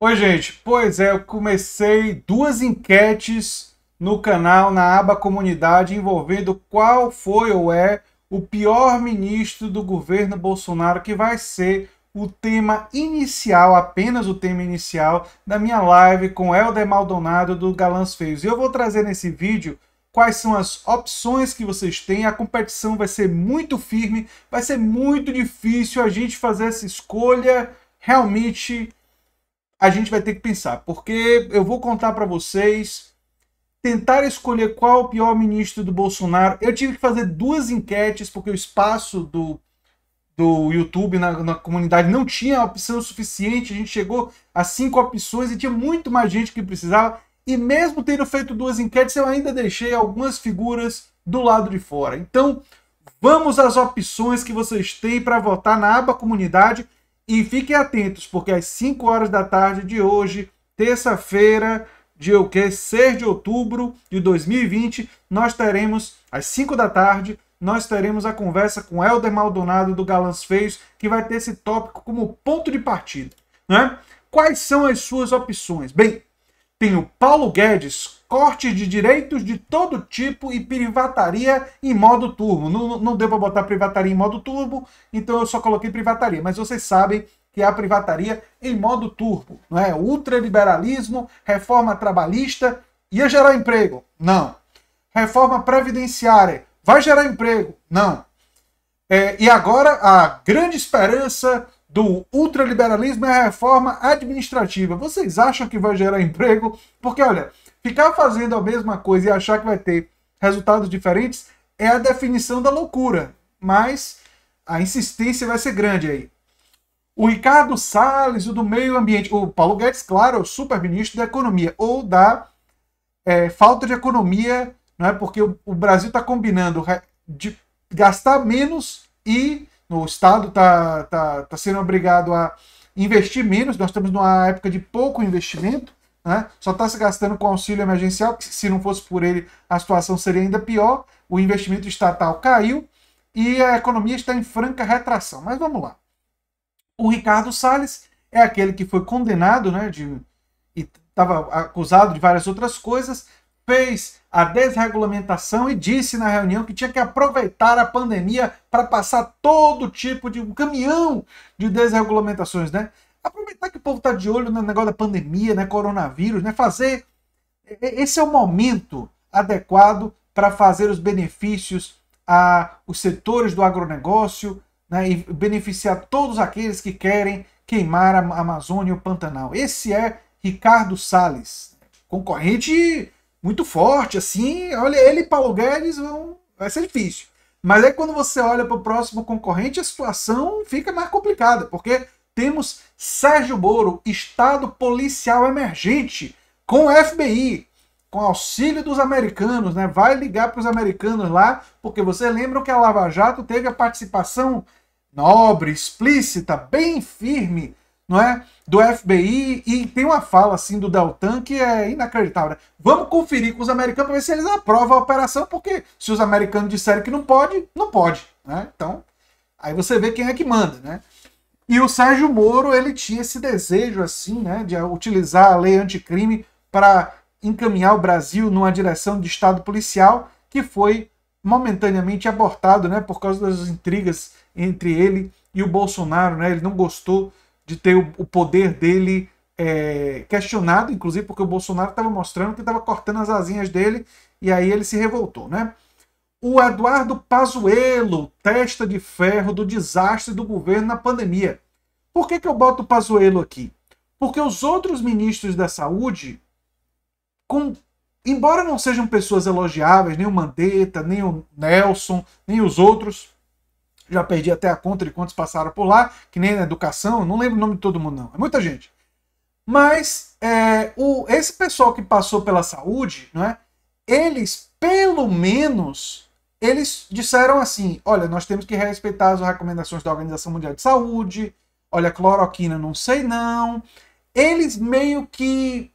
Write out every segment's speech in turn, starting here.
Oi, gente. Pois é, eu comecei duas enquetes no canal, na aba comunidade, envolvendo qual foi ou é o pior ministro do governo Bolsonaro, que vai ser o tema inicial, apenas o tema inicial, da minha live com Helder Maldonado do Galãs Feios. E eu vou trazer nesse vídeo quais são as opções que vocês têm. A competição vai ser muito firme, vai ser muito difícil a gente fazer essa escolha. Realmente a gente vai ter que pensar, porque eu vou contar para vocês, tentar escolher qual o pior ministro do Bolsonaro. Eu tive que fazer duas enquetes, porque o espaço do YouTube na comunidade não tinha opção suficiente. A gente chegou a 5 opções e tinha muito mais gente que precisava. E mesmo tendo feito duas enquetes, eu ainda deixei algumas figuras do lado de fora. Então, vamos às opções que vocês têm para votar na aba comunidade. E fiquem atentos, porque às 5 horas da tarde de hoje, terça-feira, dia 6 de outubro de 2020, nós teremos, às 5 da tarde, nós teremos a conversa com Helder Maldonado do Galãs Feios, que vai ter esse tópico como ponto de partida, né? Quais são as suas opções? Bem, tem o Paulo Guedes, corte de direitos de todo tipo e privataria em modo turbo. Não deu para botar privataria em modo turbo, então eu só coloquei privataria. Mas vocês sabem que é a privataria em modo turbo, não é? Ultraliberalismo, reforma trabalhista, ia gerar emprego? Não. Reforma previdenciária, vai gerar emprego? Não. E agora a grande esperança do ultraliberalismo é a reforma administrativa. Vocês acham que vai gerar emprego? Porque, olha, ficar fazendo a mesma coisa e achar que vai ter resultados diferentes é a definição da loucura. Mas a insistência vai ser grande aí. O Ricardo Salles, o do meio ambiente. O Paulo Guedes, claro, é o super-ministro da economia. Ou da falta de economia, não é? Porque o Brasil está combinando de gastar menos e o Estado está sendo obrigado a investir menos. Nós estamos numa época de pouco investimento, né? Só está se gastando com auxílio emergencial, que se não fosse por ele a situação seria ainda pior. O investimento estatal caiu e a economia está em franca retração. Mas vamos lá. O Ricardo Salles é aquele que foi condenado, né, e estava acusado de várias outras coisas, fez a desregulamentação e disse na reunião que tinha que aproveitar a pandemia para passar todo tipo de um caminhão de desregulamentações, né? Aproveitar que o povo está de olho no negócio da pandemia, né, coronavírus, né, fazer... Esse é o momento adequado para fazer os benefícios aos setores do agronegócio, né, e beneficiar todos aqueles que querem queimar a Amazônia e o Pantanal. Esse é Ricardo Salles, concorrente muito forte, assim. Olha, ele e Paulo Guedes vai ser difícil. Mas aí quando você olha para o próximo concorrente, a situação fica mais complicada, porque temos Sérgio Moro, Estado Policial Emergente, com o FBI, com auxílio dos americanos, né? Vai ligar para os americanos lá, porque vocês lembram que a Lava Jato teve a participação nobre, explícita, bem firme, não é, do FBI, e tem uma fala assim do Deltan que é inacreditável, né? Vamos conferir com os americanos para ver se eles aprovam a operação, porque se os americanos disserem que não pode, não pode, né? Então, aí você vê quem é que manda, né? E o Sérgio Moro, ele tinha esse desejo assim, né, de utilizar a lei anticrime para encaminhar o Brasil numa direção de Estado policial, que foi momentaneamente abortado, né, por causa das intrigas entre ele e o Bolsonaro, né? Ele não gostou de ter o poder dele questionado, inclusive porque o Bolsonaro estava mostrando que estava cortando as asinhas dele, e aí ele se revoltou, né? O Eduardo Pazuello, testa de ferro do desastre do governo na pandemia. Por que eu boto o Pazuello aqui? Porque os outros ministros da saúde, embora não sejam pessoas elogiáveis, nem o Mandetta, nem o Nelson, nem os outros, já perdi até a conta de quantos passaram por lá, que nem na educação, não lembro o nome de todo mundo não, é muita gente. Mas esse pessoal que passou pela saúde, não é? Eles, pelo menos, eles disseram assim, olha, nós temos que respeitar as recomendações da Organização Mundial de Saúde, olha, cloroquina não sei não. Eles meio que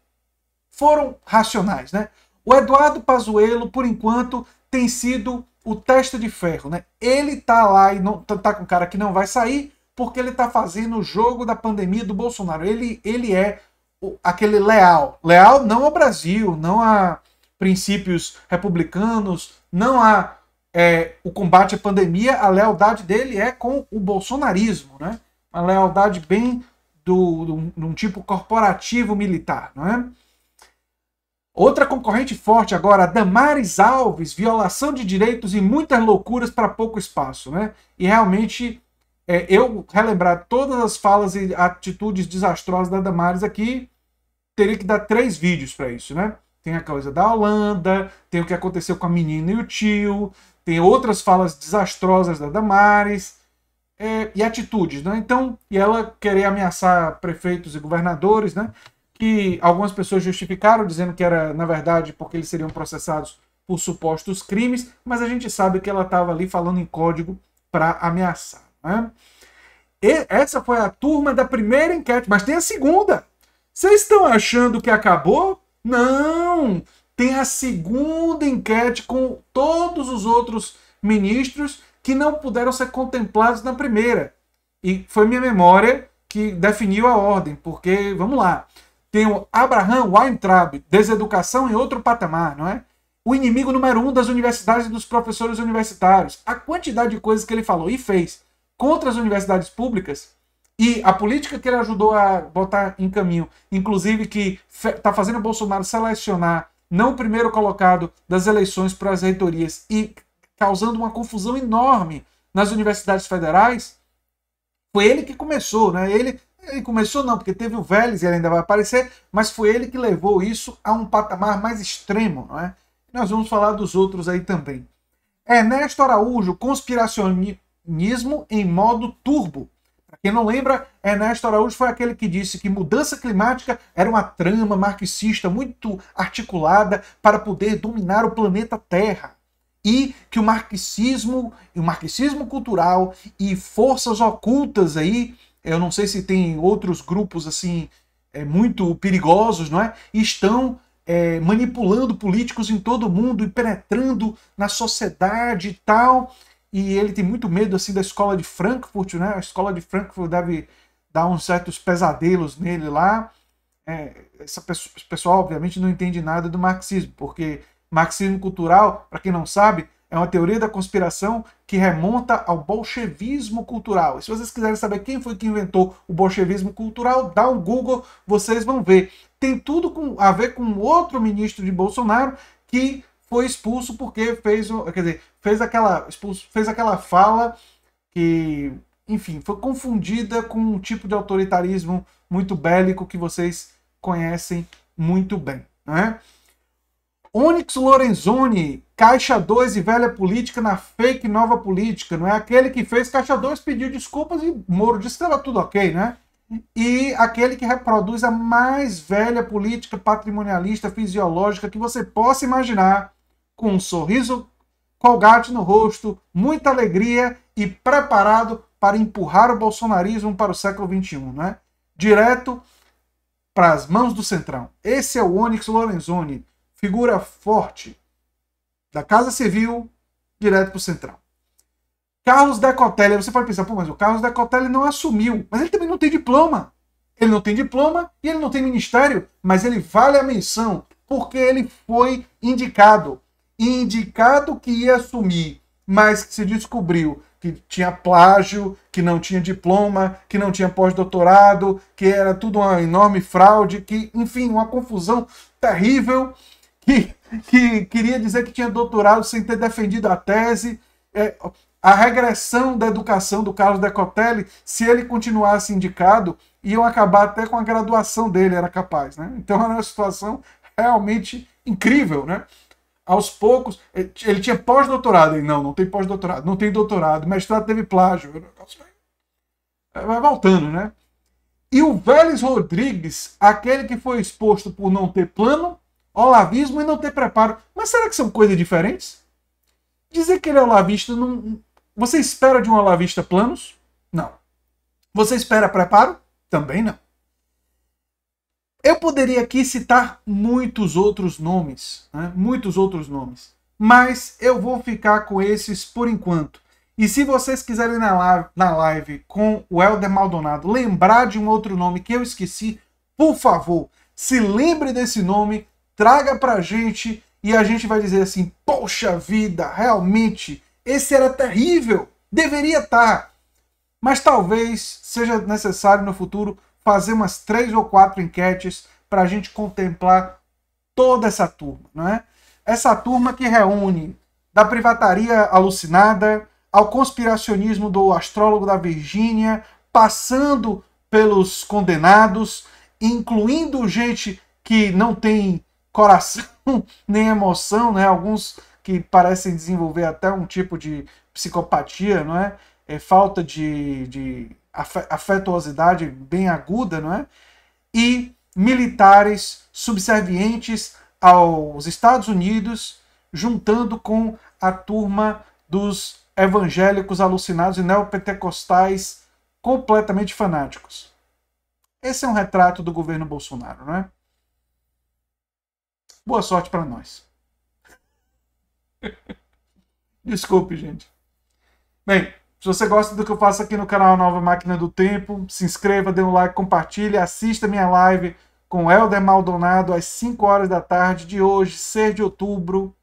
foram racionais, né? O Eduardo Pazuello, por enquanto, tem sido o testa de ferro, né? Ele tá lá e não tá com cara que não vai sair porque ele tá fazendo o jogo da pandemia do Bolsonaro. Ele é aquele leal. Leal não ao Brasil, não a princípios republicanos, não a o combate à pandemia. A lealdade dele é com o bolsonarismo, né? Uma lealdade bem de um tipo corporativo militar, não é? Outra concorrente forte agora, Damares Alves, violação de direitos e muitas loucuras para pouco espaço, né? E realmente, eu relembrar todas as falas e atitudes desastrosas da Damares aqui, teria que dar 3 vídeos para isso, né? Tem a coisa da Holanda, tem o que aconteceu com a menina e o tio, tem outras falas desastrosas da Damares, e atitudes, né? Então, e ela querer ameaçar prefeitos e governadores, né? Que algumas pessoas justificaram, dizendo que era, na verdade, porque eles seriam processados por supostos crimes, mas a gente sabe que ela estava ali falando em código para ameaçar, né? E essa foi a turma da primeira enquete, mas tem a segunda. Vocês estão achando que acabou? Não! Tem a segunda enquete com todos os outros ministros que não puderam ser contemplados na primeira. E foi minha memória que definiu a ordem, porque, vamos lá, tem o Abraham Weintraub, deseducação em outro patamar, não é? O inimigo número 1 das universidades e dos professores universitários. A quantidade de coisas que ele falou e fez contra as universidades públicas e a política que ele ajudou a botar em caminho, inclusive que está fazendo o Bolsonaro selecionar não o primeiro colocado das eleições para as reitorias e causando uma confusão enorme nas universidades federais, foi ele que começou, né? Ele começou não, porque teve o Vélez e ele ainda vai aparecer, mas foi ele que levou isso a um patamar mais extremo, não é? Nós vamos falar dos outros aí também. Ernesto Araújo, conspiracionismo em modo turbo. Para quem não lembra, Ernesto Araújo foi aquele que disse que mudança climática era uma trama marxista muito articulada para poder dominar o planeta Terra. E que o marxismo cultural e forças ocultas aí, eu não sei se tem outros grupos assim muito perigosos, não é? Estão manipulando políticos em todo o mundo e penetrando na sociedade e tal. E ele tem muito medo assim da escola de Frankfurt, né? A escola de Frankfurt deve dar uns certos pesadelos nele lá. Esse pessoal, obviamente, não entende nada do marxismo, porque marxismo cultural, para quem não sabe, é uma teoria da conspiração que remonta ao bolchevismo cultural. E se vocês quiserem saber quem foi que inventou o bolchevismo cultural, dá um Google, vocês vão ver. Tem tudo a ver com outro ministro de Bolsonaro que foi expulso porque fez aquela fala que, enfim, foi confundida com um tipo de autoritarismo muito bélico que vocês conhecem muito bem, né? Onyx Lorenzoni, Caixa 2 e velha política na fake nova política, não é? Aquele que fez Caixa 2 pediu desculpas e Moro disse que estava tudo ok, né? E aquele que reproduz a mais velha política patrimonialista fisiológica que você possa imaginar, com um sorriso Colgate no rosto, muita alegria e preparado para empurrar o bolsonarismo para o século XXI, né? Direto para as mãos do Centrão. Esse é o Onyx Lorenzoni, figura forte da Casa Civil, direto para o Centrão. Carlos Decotelli, você pode pensar, pô, mas o Carlos Decotelli não assumiu, mas ele também não tem diploma. Ele não tem diploma e ele não tem ministério, mas ele vale a menção, porque ele foi indicado. Indicado que ia assumir, mas que se descobriu que tinha plágio, que não tinha diploma, que não tinha pós-doutorado, que era tudo uma enorme fraude, que, enfim, uma confusão terrível, que queria dizer que tinha doutorado sem ter defendido a tese. A regressão da educação do Carlos Decotelli, se ele continuasse indicado, iam acabar até com a graduação dele, era capaz, né? Então era uma situação realmente incrível, né? Aos poucos, ele tinha pós-doutorado, ele não tem pós-doutorado, não tem doutorado, mestrado teve plágio, vai voltando, né? E o Vélez Rodrigues, aquele que foi exposto por não ter plano, olavismo e não ter preparo. Mas será que são coisas diferentes? Dizer que ele é olavista, não... Você espera de um olavista planos? Não. Você espera preparo? Também não. Eu poderia aqui citar muitos outros nomes, né? Muitos outros nomes, mas eu vou ficar com esses por enquanto. E se vocês quiserem na live com o Helder Maldonado lembrar de um outro nome que eu esqueci, por favor, se lembre desse nome, traga pra gente e a gente vai dizer assim, poxa vida, realmente, esse era terrível, deveria estar. Mas talvez seja necessário no futuro fazer umas 3 ou 4 enquetes para a gente contemplar toda essa turma, não é? Essa turma que reúne da privataria alucinada ao conspiracionismo do astrólogo da Virgínia, passando pelos condenados, incluindo gente que não tem coração nem emoção, né? Alguns que parecem desenvolver até um tipo de psicopatia, não é? Falta de afetuosidade bem aguda, não é? E militares subservientes aos Estados Unidos, juntando com a turma dos evangélicos alucinados e neopentecostais completamente fanáticos. Esse é um retrato do governo Bolsonaro, não é? Boa sorte para nós. Desculpe, gente. Bem, se você gosta do que eu faço aqui no canal Nova Máquina do Tempo, se inscreva, dê um like, compartilhe, assista minha live com o Helder Maldonado às 5 horas da tarde de hoje, 6 de outubro.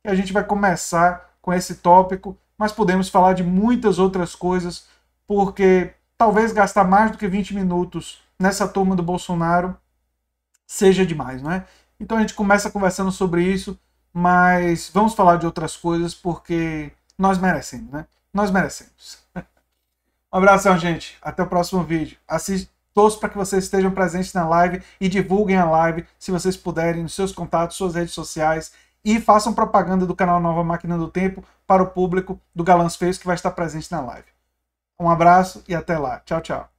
E a gente vai começar com esse tópico, mas podemos falar de muitas outras coisas, porque talvez gastar mais do que 20 minutos nessa turma do Bolsonaro seja demais, não é? Então a gente começa conversando sobre isso, mas vamos falar de outras coisas, porque nós merecemos, né? Nós merecemos. Um abração, gente. Até o próximo vídeo. Torço para que vocês estejam presentes na live e divulguem a live, se vocês puderem, nos seus contatos, suas redes sociais, e façam propaganda do canal Nova Máquina do Tempo para o público do Galãs Feios que vai estar presente na live. Um abraço e até lá. Tchau, tchau.